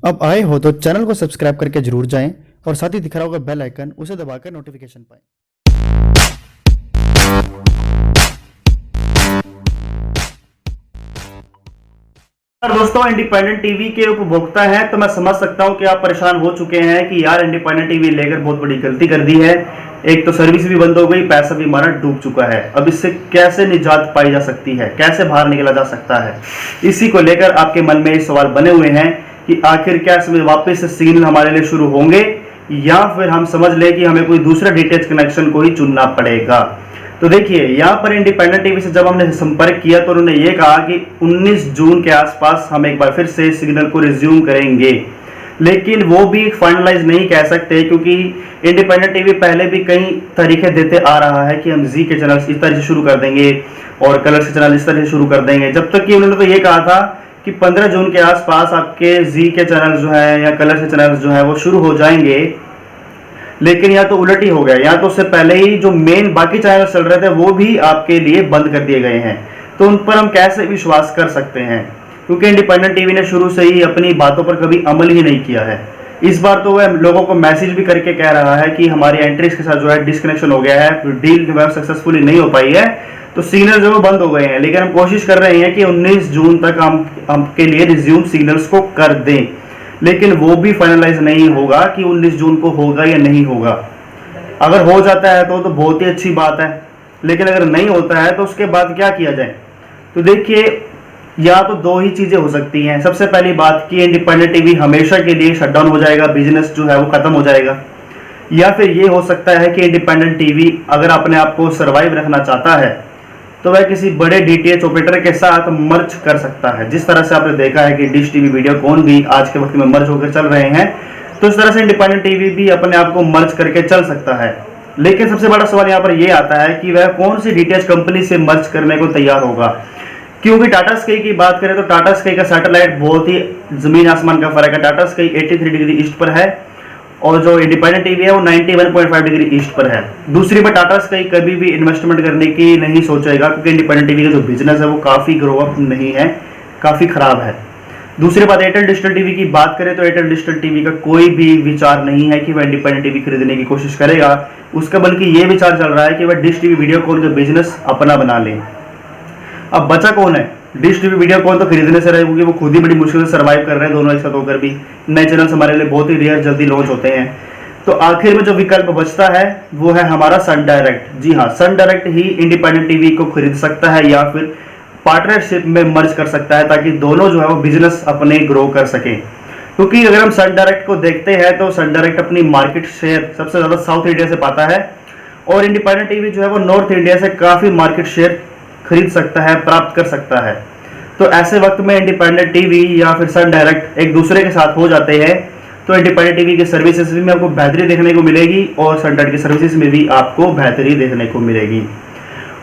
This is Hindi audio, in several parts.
अब आए हो तो चैनल को सब्सक्राइब करके जरूर जाएं और साथ ही दिख रहा होगा बेल आइकन, उसे दबाकर नोटिफिकेशन पाएं। दोस्तों, इंडिपेंडेंट टीवी के उपभोक्ता हैं तो मैं समझ सकता हूं कि आप परेशान हो चुके हैं कि यार इंडिपेंडेंट टीवी लेकर बहुत बड़ी गलती कर दी है। एक तो सर्विस भी बंद हो गई, पैसा भी हमारा डूब चुका है। अब इससे कैसे निजात पाई जा सकती है, कैसे बाहर निकला जा सकता है, इसी को लेकर आपके मन में ये सवाल बने हुए हैं कि आखिर क्या इसमें वापस से सिग्नल हमारे लिए शुरू होंगे या फिर हम समझ लें कि हमें कोई दूसरा डीटीएच कनेक्शन को ही चुनना पड़ेगा। तो देखिए, यहाँ पर इंडिपेंडेंट टीवी से जब हमने संपर्क किया तो उन्होंने ये कहा कि 19 जून के आसपास हम एक बार फिर से सिग्नल को रिज्यूम करेंगे, लेकिन वो भी फाइनलाइज नहीं कह सकते क्योंकि इंडिपेंडेंट टीवी पहले भी कई तरीके देते आ रहा है कि हम जी के चैनल इस तरह से शुरू कर देंगे और कलर्स के चैनल इस तरह से शुरू कर देंगे। जब तक कि उन्होंने तो ये कहा था कि 15 जून के आसपास आपके जी के चैनल जो है या कलर्स के चैनल जो है वो शुरू हो जाएंगे, लेकिन या तो उलट ही हो गया या तो उससे पहले ही जो मेन बाकी चैनल चल रहे थे वो भी आपके लिए बंद कर दिए गए हैं। तो उन पर हम कैसे विश्वास कर सकते हैं, क्योंकि इंडिपेंडेंट टीवी ने शुरू से ही अपनी बातों पर कभी अमल ही नहीं किया है। इस बार तो वह लोगों को मैसेज भी करके कह रहा है कि हमारी एंट्रीज के साथ जो है डिस्कनेक्शन हो गया है, डील जो है सक्सेसफुली नहीं हो पाई है, तो सिग्नल जो बंद हो गए हैं। लेकिन हम कोशिश कर रहे हैं कि 19 जून तक हम आपके लिए रिज्यूम सिग्नल्स को कर दें, लेकिन वो भी फाइनलाइज नहीं होगा कि 19 जून को होगा या नहीं होगा। अगर हो जाता है तो बहुत ही अच्छी बात है, लेकिन अगर नहीं होता है तो उसके बाद क्या किया जाए। तो देखिए, या तो दो ही चीजें हो सकती हैं। सबसे पहली बात कि इंडिपेंडेंट टीवी हमेशा के लिए शटडाउन हो जाएगा, बिजनेस जो है वो खत्म हो जाएगा, या फिर ये हो सकता है कि इंडिपेंडेंट टीवी अगर अपने आप को सर्वाइव रखना चाहता है तो वह किसी बड़े डीटीएच ऑपरेटर के साथ मर्ज कर सकता है। जिस तरह से आपने देखा है कि डिश टीवी, वीडियोकॉन भी आज के वक्त में मर्ज होकर चल रहे हैं, तो इस तरह से इंडिपेंडेंट टीवी भी अपने आप को मर्ज करके चल सकता है। लेकिन सबसे बड़ा सवाल यहाँ पर यह आता है कि वह कौन सी डीटीएच कंपनी से मर्ज करने को तैयार होगा। क्योंकि टाटा स्काई की बात करें तो टाटा स्काई का सैटेलाइट बहुत ही जमीन आसमान का फर्क है। टाटा स्काई 83 डिग्री ईस्ट पर है और जो इंडिपेंडेंट टीवी है वो 91.5 डिग्री ईस्ट पर है। दूसरी बात, टाटा स्काई कभी भी इन्वेस्टमेंट करने की नहीं सोचेगा क्योंकि इंडिपेंडेंट टीवी का जो बिजनेस है वो काफ़ी ग्रो अप नहीं है, काफ़ी खराब है। दूसरी बात, एयरटेल डिजिटल टीवी की बात करें तो एयरटेल डिजिटल टीवी का कोई भी विचार नहीं है कि वह इंडिपेंडेंट टीवी खरीदने की कोशिश करेगा। उसका बल्कि ये विचार चल रहा है कि वह डिश टीवी, वीडियोकॉन का बिजनेस अपना बना ले। अब बचा कौन है? डिश टीवी, वीडियोकॉन तो खरीदने से रहे क्योंकि वो खुद ही बड़ी मुश्किल से सर्वाइव कर रहे हैं, दोनों एक साथ होकर भी। नए चैनल्स हमारे लिए बहुत ही रेयर जल्दी लॉन्च होते हैं। तो आखिर में जो विकल्प बचता है वो है हमारा सन डायरेक्ट। जी हाँ, सन डायरेक्ट ही इंडिपेंडेंट टीवी को खरीद सकता है या फिर पार्टनरशिप में मर्ज कर सकता है, ताकि दोनों जो है वो बिजनेस अपने ग्रो कर सकें। क्योंकि अगर हम सन डायरेक्ट को देखते हैं तो सन डायरेक्ट अपनी मार्केट शेयर सबसे ज्यादा साउथ इंडिया से पाता है और इंडिपेंडेंट टीवी जो है वो नॉर्थ इंडिया से काफी मार्केट शेयर खरीद सकता है, प्राप्त कर सकता है। तो ऐसे वक्त में इंडिपेंडेंट टीवी या फिर सन डायरेक्ट एक दूसरे के साथ हो जाते हैं तो इंडिपेंडेंट टीवी की सर्विसेज में आपको बेहतरी देखने को मिलेगी और सन डायरेक्ट की सर्विसेज में भी आपको बेहतरी देखने को मिलेगी।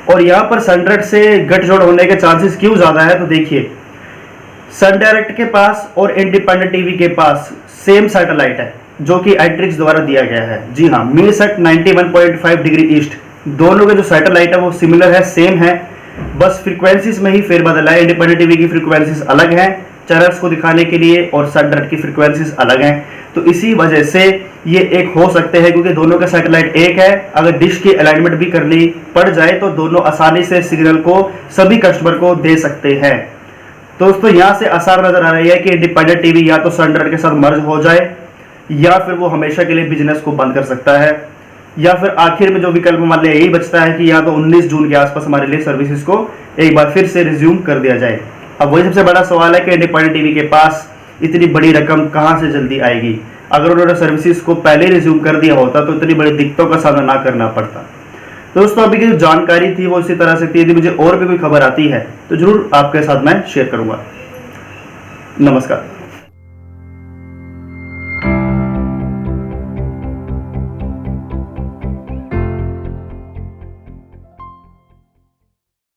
और यहाँ पर सन डायरेक्ट से गठजोड़ होने के चांसेस क्यों ज्यादा है, तो देखिए, सन डायरेक्ट के पास और इंडिपेंडेंट टीवी के पास सेम सैटेलाइट है जो कि आइट्रिक्स द्वारा दिया गया है। जी हाँ, मीसैट 91.5 डिग्री ईस्ट, दोनों के जो सैटेलाइट है वो सिमिलर है, सेम है, बस फ्रीक्वेंसीज में ही फेरबदल है। इंडिपेंडेंट टीवी की फ्रीक्वेंसीज अलग हैं चैनल्स को दिखाने के लिए और सन डायरेक्ट की फ्रीक्वेंसीज अलग हैं। तो इसी वजह से ये एक हो सकते हैं क्योंकि दोनों का सैटेलाइट एक है। अगर डिश की अलाइनमेंट भी करनी पड़ जाए तो दोनों आसानी से सिग्नल को सभी कस्टमर को दे सकते हैं। दोस्तों, यहाँ से आसार नजर आ रही है कि इंडिपेंडेंट टीवी या तो सन डायरेक्ट के साथ मर्ज हो जाए या फिर वो हमेशा के लिए बिजनेस को बंद कर सकता है, या फिर आखिर में जो विकल्प हमारे लिए यही बचता है कि या तो 19 जून के आसपास हमारे लिए सर्विसेज को एक बार फिर से रिज्यूम कर दिया जाए। अब वही सबसे बड़ा सवाल है कि इंडिपेंडेंट टीवी के पास इतनी बड़ी रकम कहां से जल्दी आएगी। अगर उन्होंने सर्विसेज को पहले रिज्यूम कर दिया होता तो इतनी बड़ी दिक्कतों का सामना ना करना पड़ता। तो दोस्तों, अभी की जो जानकारी थी वो इसी तरह से थी। यदि मुझे और भी कोई खबर आती है तो जरूर आपके साथ मैं शेयर करूंगा। नमस्कार।